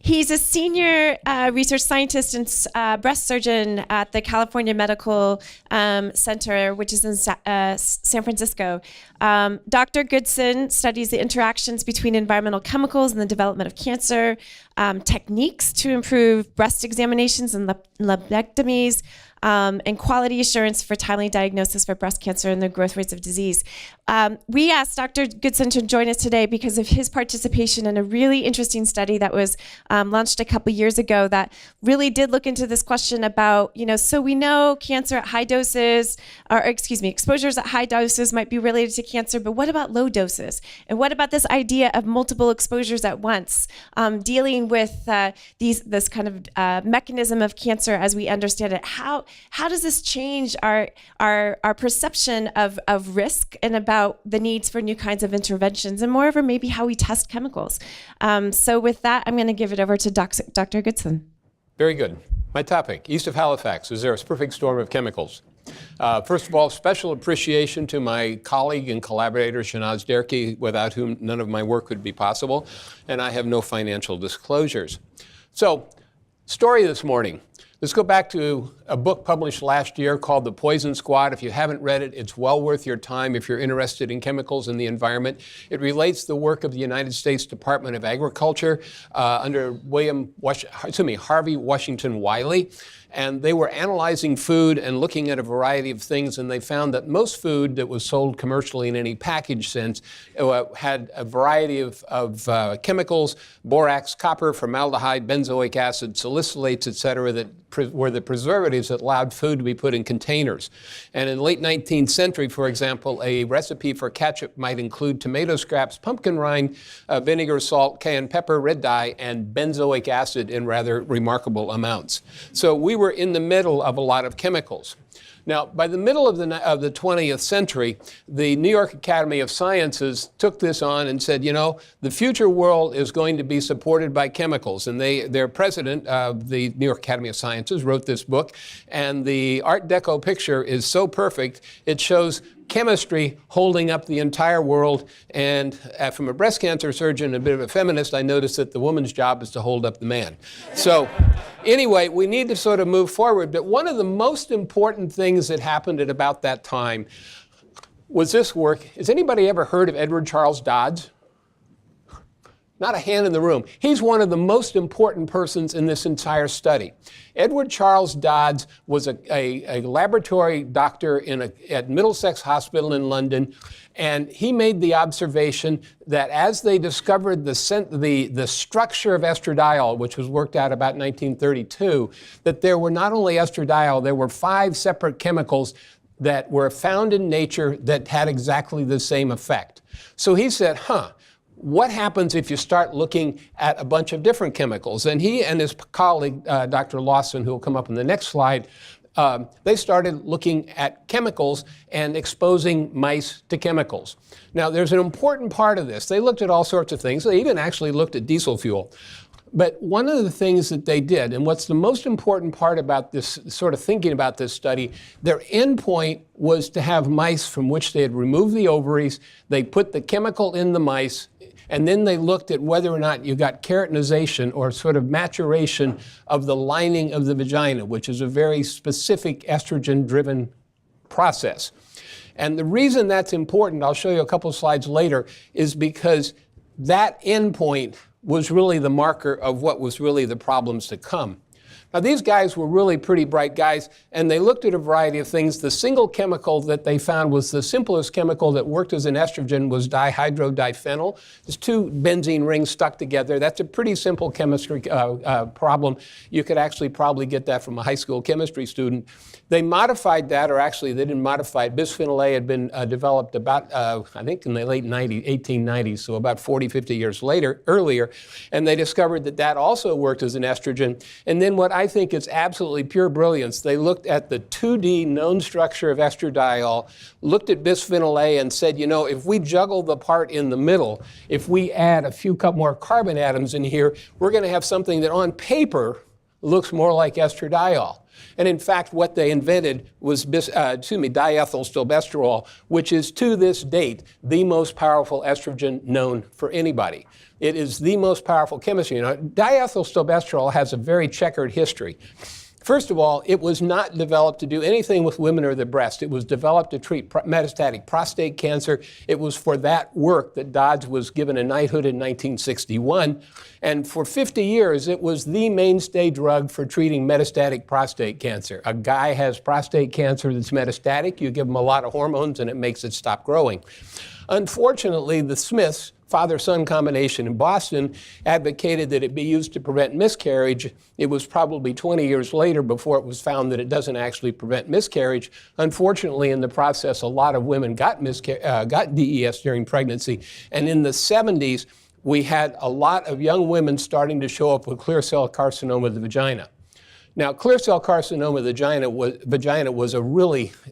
He's a senior research scientist and breast surgeon at the California Medical Center, which is in San Francisco. Dr. Goodson studies the interactions between environmental chemicals and the development of cancer, techniques to improve breast examinations and lobectomies, and quality assurance for timely diagnosis for breast cancer and the growth rates of disease. We asked Dr. Goodson to join us today because of his participation in a really interesting study that was launched a couple years ago that really did look into this question about, so we know cancer at high doses, exposures at high doses might be related to cancer, but what about low doses? And what about this idea of multiple exposures at once, dealing with this kind of mechanism of cancer as we understand it? How does this change our perception of risk and about the needs for new kinds of interventions, and moreover, maybe how we test chemicals? So with that, I'm going to give it over to Dr. Goodson. Very good. My topic, east of Halifax, is there a perfect storm of chemicals? First of all, special appreciation to my colleague and collaborator, Shanaz Derki, without whom none of my work would be possible, and I have no financial disclosures. So, story this morning. Let's go back to a book published last year called The Poison Squad. If you haven't read it, it's well worth your time if you're interested in chemicals and the environment. It relates the work of the United States Department of Agriculture under Harvey Washington Wiley. And they were analyzing food and looking at a variety of things, and they found that most food that was sold commercially in any package sense had a variety of chemicals, borax, copper, formaldehyde, benzoic acid, salicylates, et cetera, that were the preservatives that allowed food to be put in containers. And in the late 19th century, for example, a recipe for ketchup might include tomato scraps, pumpkin rind, vinegar, salt, cayenne pepper, red dye, and benzoic acid in rather remarkable amounts. So we were in the middle of a lot of chemicals. Now, by the middle of the 20th century, the New York Academy of Sciences took this on and said, the future world is going to be supported by chemicals. And their president of the New York Academy of Sciences wrote this book. And the Art Deco picture is so perfect, it shows chemistry holding up the entire world. And from a breast cancer surgeon and a bit of a feminist, I noticed that the woman's job is to hold up the man. So anyway, we need to sort of move forward. But one of the most important things that happened at about that time was this work. Has anybody ever heard of Edward Charles Dodds? Not a hand in the room. He's one of the most important persons in this entire study. Edward Charles Dodds was a laboratory doctor at Middlesex Hospital in London, and he made the observation that as they discovered the structure of estradiol, which was worked out about 1932, that there were not only estradiol, there were 5 separate chemicals that were found in nature that had exactly the same effect. So he said, what happens if you start looking at a bunch of different chemicals? And he and his colleague, Dr. Lawson, who will come up in the next slide, they started looking at chemicals and exposing mice to chemicals. Now, there's an important part of this. They looked at all sorts of things. They even actually looked at diesel fuel. But one of the things that they did, and what's the most important part about this, sort of thinking about this study, their endpoint was to have mice from which they had removed the ovaries. They put the chemical in the mice, and then they looked at whether or not you got keratinization or sort of maturation of the lining of the vagina, which is a very specific estrogen-driven process. And the reason that's important, I'll show you a couple of slides later, is because that endpoint was really the marker of what was really the problems to come. Now, these guys were really pretty bright guys, and they looked at a variety of things. The single chemical that they found was the simplest chemical that worked as an estrogen was dihydrodiphenyl. There's 2 benzene rings stuck together. That's a pretty simple chemistry problem. You could actually probably get that from a high school chemistry student. They modified that, or actually they didn't modify it. Bisphenol A had been developed about, I think in the late 1890s, so about 40, 50 years earlier, and they discovered that that also worked as an estrogen. And then what I think is absolutely pure brilliance, they looked at the 2D known structure of estradiol, looked at bisphenol A and said, if we juggle the part in the middle, if we add a few more carbon atoms in here, we're going to have something that on paper looks more like estradiol. And in fact, what they invented was diethylstilbestrol, which is to this date the most powerful estrogen known for anybody. It is the most powerful chemistry. Diethylstilbestrol has a very checkered history. First of all, it was not developed to do anything with women or the breast. It was developed to treat metastatic prostate cancer. It was for that work that Dodds was given a knighthood in 1961. And for 50 years, it was the mainstay drug for treating metastatic prostate cancer. A guy has prostate cancer that's metastatic, you give him a lot of hormones and it makes it stop growing. Unfortunately, the Smiths, father-son combination in Boston, advocated that it be used to prevent miscarriage. It was probably 20 years later before it was found that it doesn't actually prevent miscarriage. Unfortunately, in the process, a lot of women got DES during pregnancy. And in the 70s, we had a lot of young women starting to show up with clear cell carcinoma of the vagina. Now, clear cell carcinoma of the vagina was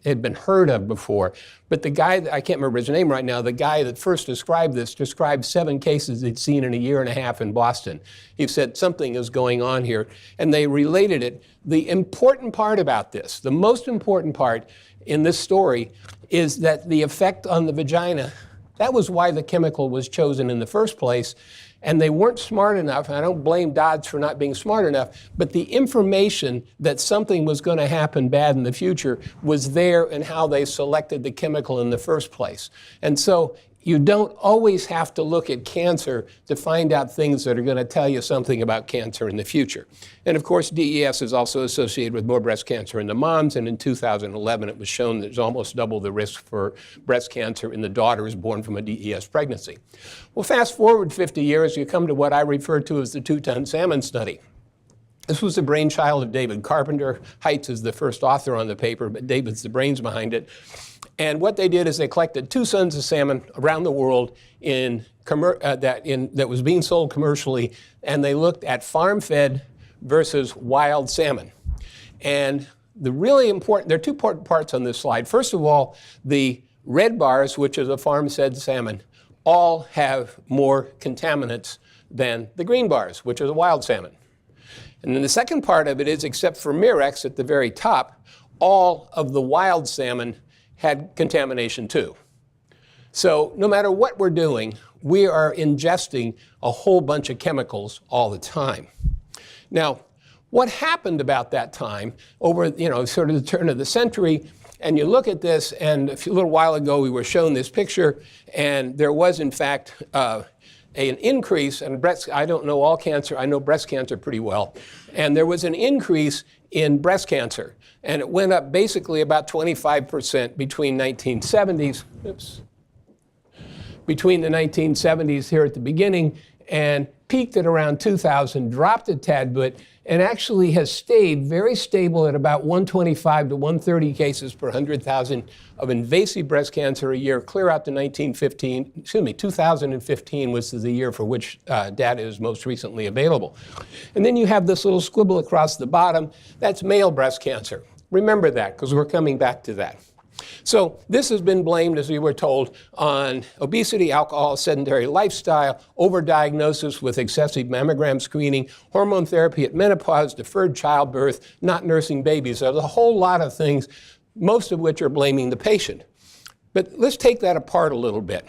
had been heard of before, but the guy, I can't remember his name right now, the guy that first described this described 7 cases he'd seen in a year and a half in Boston. He said something is going on here, and they related it. The important part about this, the most important part in this story, is that the effect on the vagina, that was why the chemical was chosen in the first place. And they weren't smart enough, and I don't blame Dodds for not being smart enough, but the information that something was going to happen bad in the future was there in how they selected the chemical in the first place. And so you don't always have to look at cancer to find out things that are going to tell you something about cancer in the future. And of course, DES is also associated with more breast cancer in the moms, and in 2011 it was shown that there's almost double the risk for breast cancer in the daughters born from a DES pregnancy. Well, fast forward 50 years, you come to what I refer to as the 2-ton salmon study. This was the brainchild of David Carpenter. Heitz is the first author on the paper, but David's the brains behind it. And what they did is they collected 2 sons of salmon around the world that was being sold commercially, and they looked at farm-fed versus wild salmon. And there are 2 important parts on this slide. First of all, the red bars, which is a farm-fed salmon, all have more contaminants than the green bars, which is a wild salmon. And then the second part of it is, except for Mirex at the very top, all of the wild salmon had contamination too. So no matter what we're doing, we are ingesting a whole bunch of chemicals all the time. Now, what happened about that time over, sort of the turn of the century, and you look at this, and a little while ago we were shown this picture, and there was in fact an increase in breast. I don't know all cancer, I know breast cancer pretty well, and there was an increase in breast cancer. And it went up basically about 25% between the 1970s here at the beginning, and peaked at around 2000, dropped a tad bit, and actually has stayed very stable at about 125 to 130 cases per 100,000 of invasive breast cancer a year, clear out to 2015 was the year for which data is most recently available. And then you have this little squibble across the bottom, that's male breast cancer. Remember that, because we're coming back to that. So this has been blamed, as we were told, on obesity, alcohol, sedentary lifestyle, overdiagnosis with excessive mammogram screening, hormone therapy at menopause, deferred childbirth, not nursing babies. There's a whole lot of things, most of which are blaming the patient. But let's take that apart a little bit.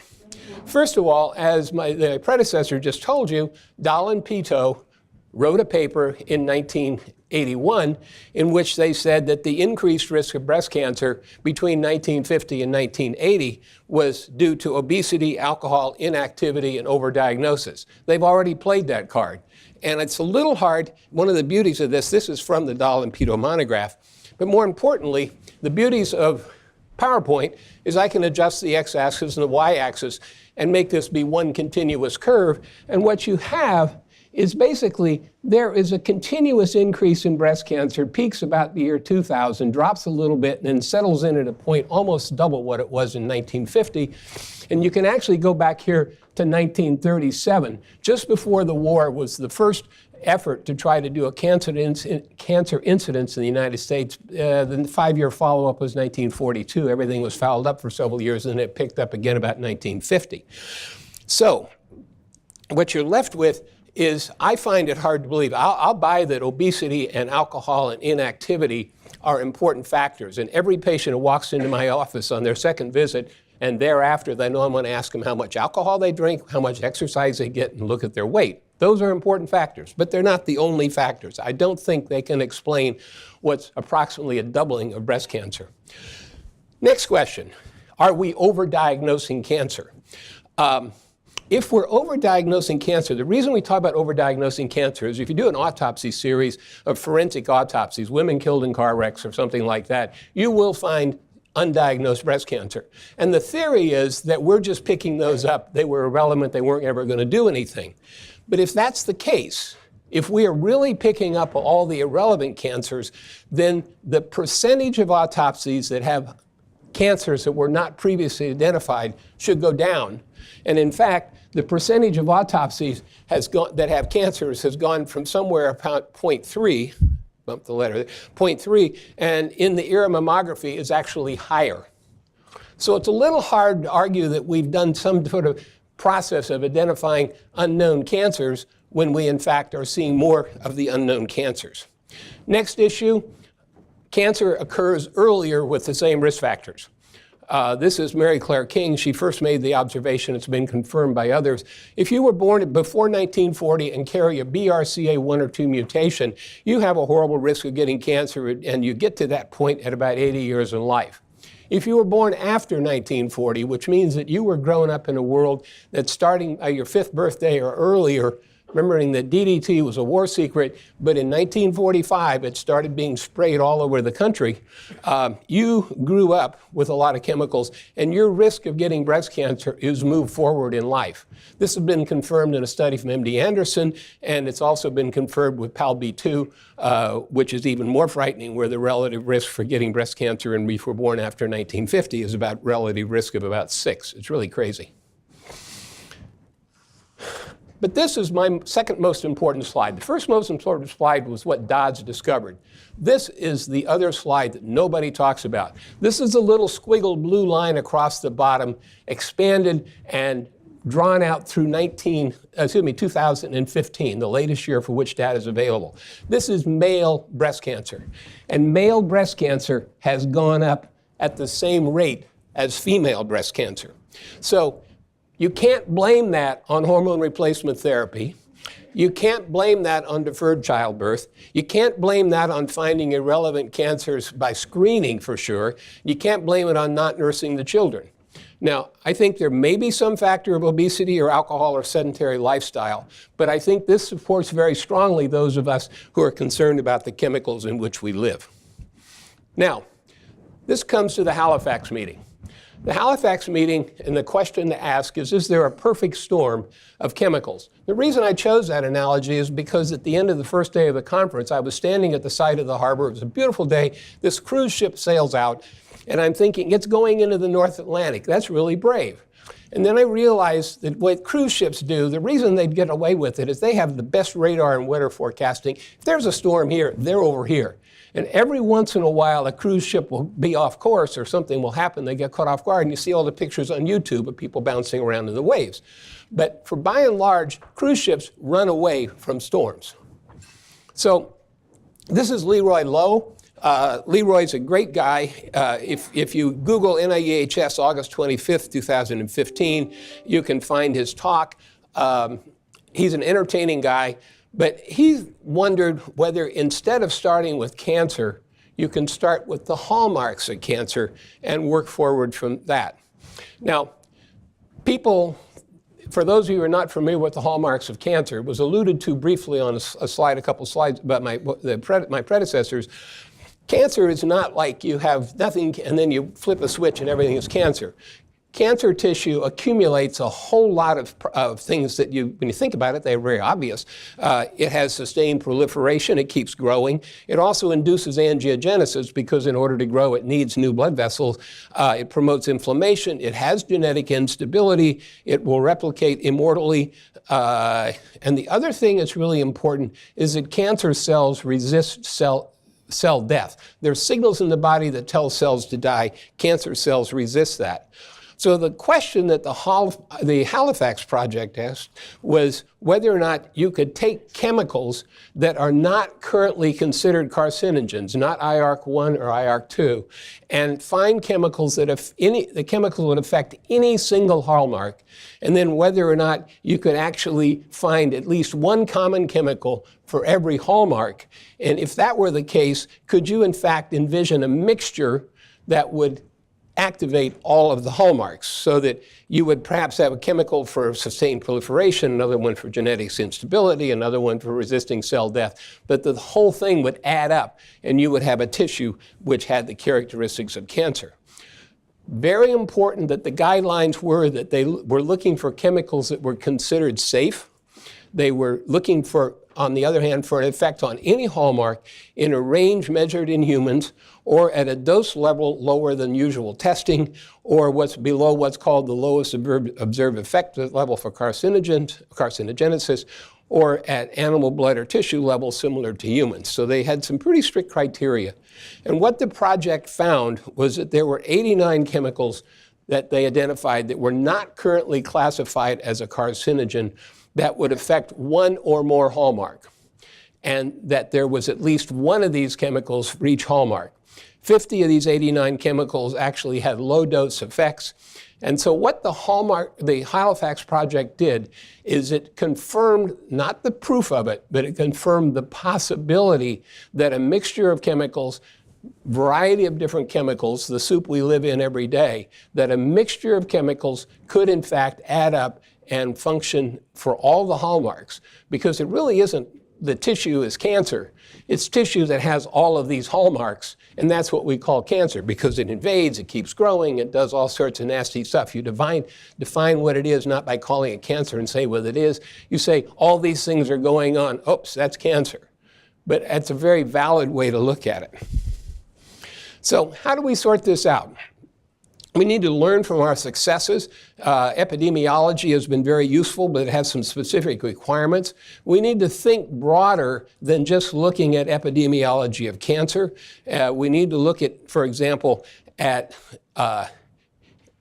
First of all, as the predecessor just told you, Dahl and Pito wrote a paper in 1981 in which they said that the increased risk of breast cancer between 1950 and 1980 was due to obesity, alcohol, inactivity, and overdiagnosis. They've already played that card. And it's a little hard. One of the beauties of this is from the Dahl and Pito monograph, but more importantly, the beauties of PowerPoint is I can adjust the x-axis and the y-axis and make this be one continuous curve. And what you have is basically there is a continuous increase in breast cancer, peaks about the year 2000, drops a little bit, and then settles in at a point almost double what it was in 1950. And you can actually go back here to 1937. Just before the war was the first effort to try to do a cancer incidence in the United States. The 5-year follow-up was 1942. Everything was fouled up for several years, and it picked up again about 1950. So what you're left with is I find it hard to believe. I'll buy that obesity and alcohol and inactivity are important factors. And every patient who walks into my office on their second visit and thereafter, they know I'm going to ask them how much alcohol they drink, how much exercise they get, and look at their weight. Those are important factors, but they're not the only factors. I don't think they can explain what's approximately a doubling of breast cancer. Next question, are we overdiagnosing cancer? If we're overdiagnosing cancer, the reason we talk about overdiagnosing cancer is if you do an autopsy series of forensic autopsies, women killed in car wrecks or something like that, you will find undiagnosed breast cancer. And the theory is that we're just picking those up. They were irrelevant. They weren't ever going to do anything. But if that's the case, if we are really picking up all the irrelevant cancers, then the percentage of autopsies that have cancers that were not previously identified should go down. And in fact, the percentage of autopsies that have cancers has gone from somewhere about 0.3, bump the letter, 0.3, and in the era mammography is actually higher. So it's a little hard to argue that we've done some sort of process of identifying unknown cancers when we in fact are seeing more of the unknown cancers. Next issue, cancer occurs earlier with the same risk factors. This is Mary Claire King. She first made the observation. It's been confirmed by others. If you were born before 1940 and carry a BRCA 1 or 2 mutation, you have a horrible risk of getting cancer, and you get to that point at about 80 years in life. If you were born after 1940, which means that you were growing up in a world that's starting at your 5th birthday or earlier, remembering that DDT was a war secret, but in 1945 it started being sprayed all over the country, you grew up with a lot of chemicals, and your risk of getting breast cancer is moved forward in life. This has been confirmed in a study from MD Anderson, and it's also been confirmed with PALB2, which is even more frightening, where the relative risk for getting breast cancer and if we're born after 1950 is about relative risk of about 6. It's really crazy. But this is my second most important slide. The first most important slide was what Dodds discovered. This is the other slide that nobody talks about. This is a little squiggled blue line across the bottom, expanded and drawn out through 2015, the latest year for which data is available. This is male breast cancer. And male breast cancer has gone up at the same rate as female breast cancer. So you can't blame that on hormone replacement therapy. You can't blame that on deferred childbirth. You can't blame that on finding irrelevant cancers by screening for sure. You can't blame it on not nursing the children. Now, I think there may be some factor of obesity or alcohol or sedentary lifestyle, but I think this supports very strongly those of us who are concerned about the chemicals in which we live. Now, this comes to the Halifax meeting. The Halifax meeting, and the question to ask is there a perfect storm of chemicals? The reason I chose that analogy is because at the end of the first day of the conference, I was standing at the side of the harbor. It was a beautiful day. This cruise ship sails out, and I'm thinking, it's going into the North Atlantic. That's really brave. And then I realized that what cruise ships do, the reason they'd get away with it is they have the best radar and weather forecasting. If there's a storm here, they're over here. And every once in a while, a cruise ship will be off course or something will happen. They get caught off guard, and you see all the pictures on YouTube of people bouncing around in the waves. But for by and large, cruise ships run away from storms. So this is Leroy Lowe. Leroy's a great guy. If you Google NIEHS August 25th, 2015, you can find his talk. He's an entertaining guy. But he wondered whether instead of starting with cancer, you can start with the hallmarks of cancer and work forward from that. Now, people, for those of you who are not familiar with the hallmarks of cancer, it was alluded to briefly on a slide, a couple slides about my predecessors. Cancer is not like you have nothing and then you flip a switch and everything is cancer. Cancer tissue accumulates a whole lot of things that when you think about it, they're very obvious. It has sustained proliferation. It keeps growing. It also induces angiogenesis because in order to grow, it needs new blood vessels. It promotes inflammation. It has genetic instability. It will replicate immortally. And the other thing that's really important is that cancer cells resist cell death. There are signals in the body that tell cells to die. Cancer cells resist that. So the question that the Halifax Project asked was whether or not you could take chemicals that are not currently considered carcinogens, not IARC1 or IARC2, and find chemicals that the chemicals would affect any single hallmark, and then whether or not you could actually find at least one common chemical for every hallmark. And if that were the case, could you in fact envision a mixture that would activate all of the hallmarks, so that you would perhaps have a chemical for sustained proliferation, another one for genetics instability, another one for resisting cell death, but the whole thing would add up and you would have a tissue which had the characteristics of cancer. Very important that the guidelines were that they were looking for chemicals that were considered safe. They were looking for, on the other hand, for an effect on any hallmark in a range measured in humans, or at a dose level lower than usual testing, or what's below what's called the lowest observed effect level for carcinogenesis, or at animal blood or tissue levels similar to humans. So they had some pretty strict criteria. And what the project found was that there were 89 chemicals that they identified that were not currently classified as a carcinogen that would affect one or more hallmark, and that there was at least one of these chemicals for each hallmark. 50 of these 89 chemicals actually had low dose effects. And so what the Halifax Project did is it confirmed, not the proof of it, but it confirmed the possibility that a mixture of chemicals, variety of different chemicals, the soup we live in every day, that a mixture of chemicals could in fact add up and function for all the hallmarks, because it really isn't the tissue is cancer. It's tissue that has all of these hallmarks, and that's what we call cancer, because it invades, it keeps growing, it does all sorts of nasty stuff. You define what it is not by calling it cancer and say what it is. You say all these things are going on. Oops, that's cancer. But that's a very valid way to look at it. So how do we sort this out? We need to learn from our successes. Epidemiology has been very useful, but it has some specific requirements. We need to think broader than just looking at epidemiology of cancer. We need to look at, for example, at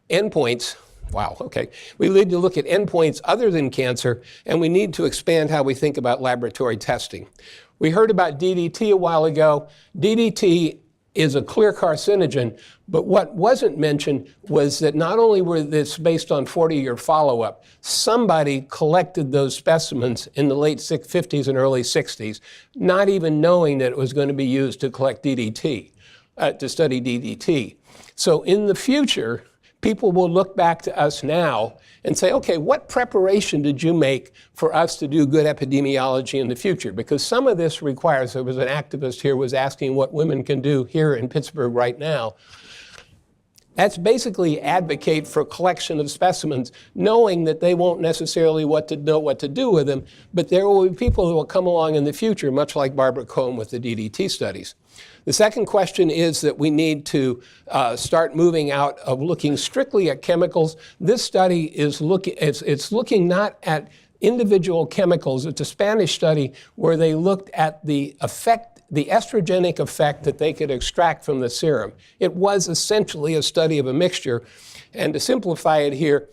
endpoints. Wow, okay. We need to look at endpoints other than cancer, and we need to expand how we think about laboratory testing. We heard about DDT a while ago. DDT is a clear carcinogen, but what wasn't mentioned was that not only were this based on 40-year follow-up, somebody collected those specimens in the late 50s and early 60s, not even knowing that it was going to be used to collect DDT, to study DDT. So in the future, people will look back to us now and say, okay, what preparation did you make for us to do good epidemiology in the future? Because some of this requires, there was an activist here was asking what women can do here in Pittsburgh right now. That's basically advocate for collection of specimens, knowing that they won't necessarily know what to do with them, but there will be people who will come along in the future, much like Barbara Cohn with the DDT studies. The second question is that we need to start moving out of looking strictly at chemicals. This study is looking not at individual chemicals. It's a Spanish study where they looked at the effect, the estrogenic effect that they could extract from the serum. It was essentially a study of a mixture. And to simplify it here,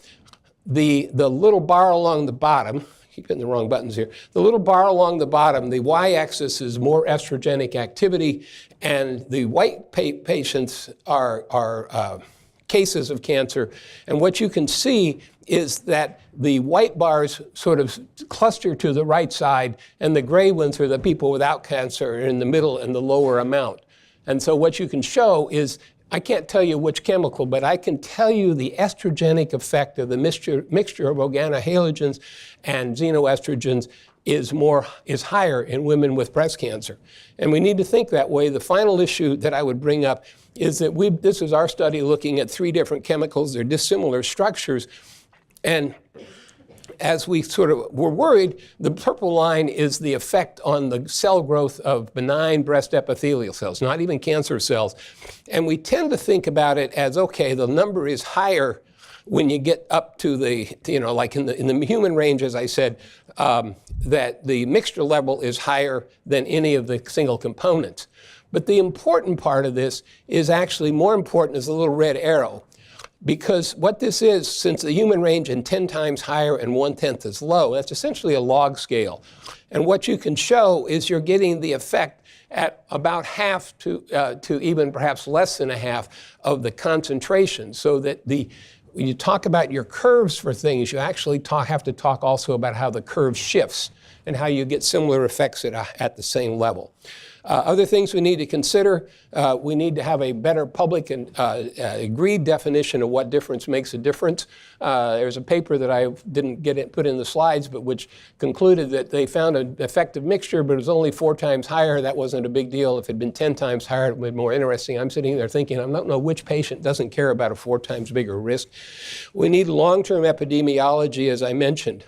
the little bar along the bottom, keep hitting the wrong buttons here. The little bar along the bottom, the y-axis is more estrogenic activity, and the white patients are cases of cancer. And what you can see is that the white bars sort of cluster to the right side, and the gray ones are the people without cancer in the middle and the lower amount. And so what you can show is, I can't tell you which chemical, but I can tell you the estrogenic effect of the mixture of organohalogens and xenoestrogens is higher in women with breast cancer. And we need to think that way. The final issue that I would bring up is that this is our study looking at 3 different chemicals. They're dissimilar structures. And as we sort of were worried, the purple line is the effect on the cell growth of benign breast epithelial cells, not even cancer cells. And we tend to think about it as, okay, the number is higher when you get up to the, like in the human range, as I said, that the mixture level is higher than any of the single components. But the important part of this is actually more important is the little red arrow. Because what this is, since the human range is 10 times higher and 1/10 is low, that's essentially a log scale. And what you can show is you're getting the effect at about half to even perhaps less than a half of the concentration, so that when you talk about your curves for things, you actually have to talk also about how the curve shifts and how you get similar effects at the same level. Other things we need to consider, we need to have a better public and agreed definition of what difference makes a difference. There's a paper that I didn't put in the slides, but which concluded that they found an effective mixture, but it was only 4 times higher. That wasn't a big deal. If it had been 10 times higher, it would have been more interesting. I'm sitting there thinking, I don't know which patient doesn't care about a 4 times bigger risk. We need long-term epidemiology, as I mentioned.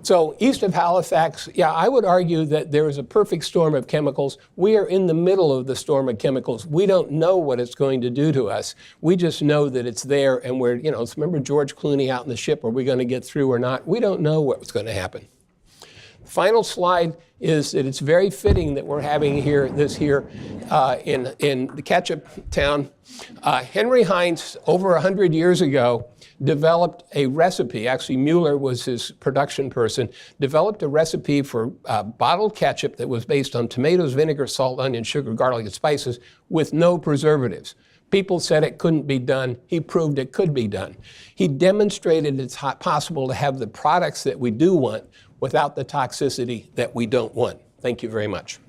So east of Halifax, yeah, I would argue that there is a perfect storm of chemicals. We are in the middle of the storm of chemicals. We don't know what it's going to do to us. We just know that it's there, and we're, remember George Clooney out in the ship, are we going to get through or not? We don't know what's going to happen. Final slide is that it's very fitting that we're having this here in the Ketchup town. Henry Heinz, over 100 years ago, developed a recipe. Actually, Mueller was his production person, developed a recipe for bottled ketchup that was based on tomatoes, vinegar, salt, onion, sugar, garlic, and spices with no preservatives. People said it couldn't be done. He proved it could be done. He demonstrated it's possible to have the products that we do want without the toxicity that we don't want. Thank you very much.